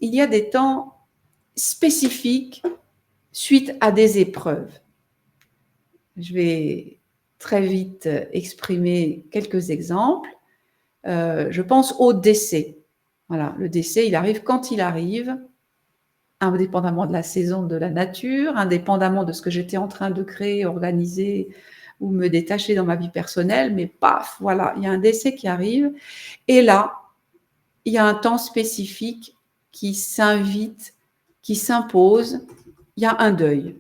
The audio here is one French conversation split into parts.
il y a des temps spécifiques suite à des épreuves. Je vais très vite exprimer quelques exemples. Je pense au décès. Voilà, le décès, il arrive quand il arrive, indépendamment de la saison de la nature, indépendamment de ce que j'étais en train de créer, organiser ou me détacher dans ma vie personnelle, mais paf, voilà, il y a un décès qui arrive. Et là, il y a un temps spécifique qui s'invite, qui s'impose, il y a un deuil.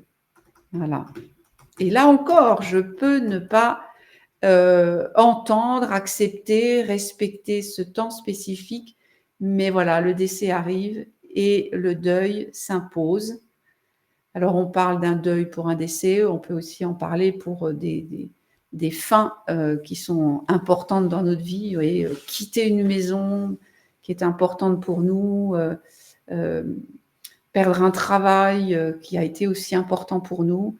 Voilà. Et là encore, je peux ne pas entendre, accepter, respecter ce temps spécifique, mais voilà, le décès arrive et le deuil s'impose. Alors, on parle d'un deuil pour un décès, on peut aussi en parler pour des fins qui sont importantes dans notre vie. Vous voyez, quitter une maison qui est importante pour nous, perdre un travail qui a été aussi important pour nous,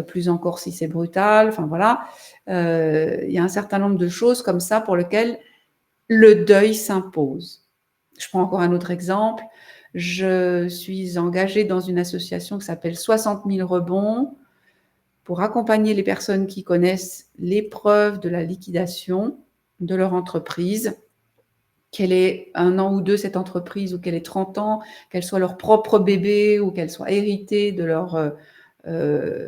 plus encore si c'est brutal. Enfin voilà, il y a un certain nombre de choses comme ça pour lesquelles le deuil s'impose. Je prends encore un autre exemple. Je suis engagée dans une association qui s'appelle 60 000 rebonds pour accompagner les personnes qui connaissent l'épreuve de la liquidation de leur entreprise, qu'elle ait 1 an ou 2 cette entreprise ou qu'elle ait 30 ans, qu'elle soit leur propre bébé ou qu'elle soit héritée de leur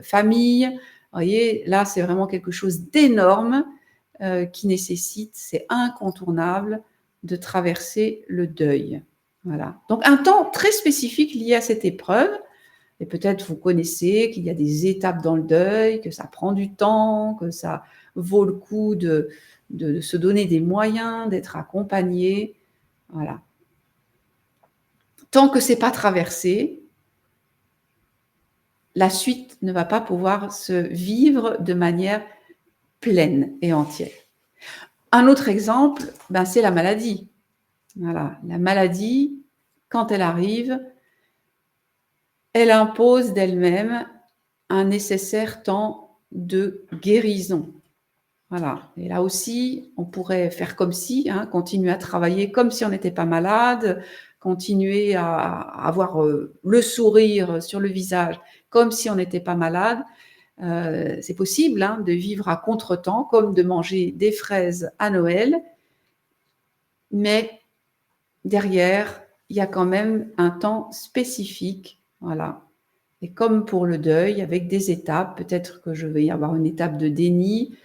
famille. Vous voyez, là, c'est vraiment quelque chose d'énorme qui nécessite, c'est incontournable, de traverser le deuil. Voilà. Donc, un temps très spécifique lié à cette épreuve. Et peut-être vous connaissez qu'il y a des étapes dans le deuil, que ça prend du temps, que ça vaut le coup de se donner des moyens, d'être accompagné. Voilà. Tant que ce n'est pas traversé, la suite ne va pas pouvoir se vivre de manière pleine et entière. Un autre exemple, c'est la maladie. Voilà. La maladie, quand elle arrive, elle impose d'elle-même un nécessaire temps de guérison. Voilà. Et là aussi, on pourrait faire comme si, continuer à travailler comme si on n'était pas malade, continuer à avoir le sourire sur le visage comme si on n'était pas malade. C'est possible de vivre à contretemps, comme de manger des fraises à Noël, mais derrière, il y a quand même un temps spécifique. Voilà. Et comme pour le deuil, avec des étapes, peut-être que je vais y avoir une étape de déni,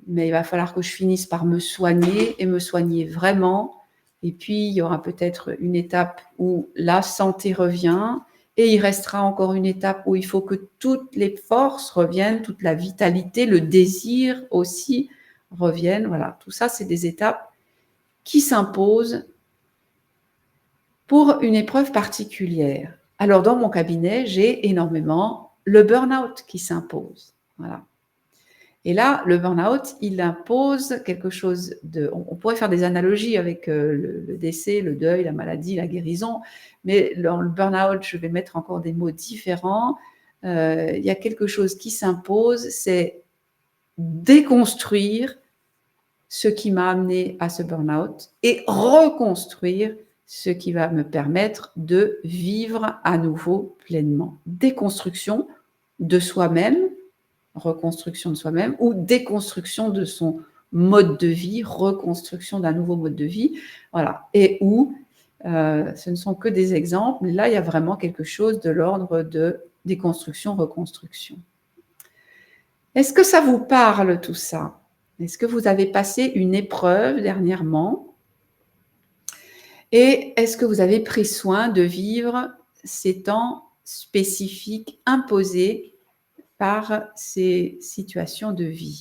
mais il va falloir que je finisse par me soigner et me soigner vraiment. Et puis, il y aura peut-être une étape où la santé revient et il restera encore une étape où il faut que toutes les forces reviennent, toute la vitalité, le désir aussi reviennent. Voilà, tout ça, c'est des étapes qui s'imposent pour une épreuve particulière. Alors, dans mon cabinet, j'ai énormément le burn-out qui s'impose. Voilà. Et là, le burn-out, il impose quelque chose de... On pourrait faire des analogies avec le décès, le deuil, la maladie, la guérison, mais dans le burn-out, je vais mettre encore des mots différents. Il y a quelque chose qui s'impose, c'est déconstruire ce qui m'a amené à ce burn-out et reconstruire ce qui va me permettre de vivre à nouveau pleinement. Déconstruction de soi-même, reconstruction de soi-même ou déconstruction de son mode de vie, reconstruction d'un nouveau mode de vie. Voilà. Et où, ce ne sont que des exemples, mais là, il y a vraiment quelque chose de l'ordre de déconstruction, reconstruction. Est-ce que ça vous parle tout ça? Est-ce que vous avez passé une épreuve dernièrement? Et est-ce que vous avez pris soin de vivre ces temps spécifiques imposés par ces situations de vie?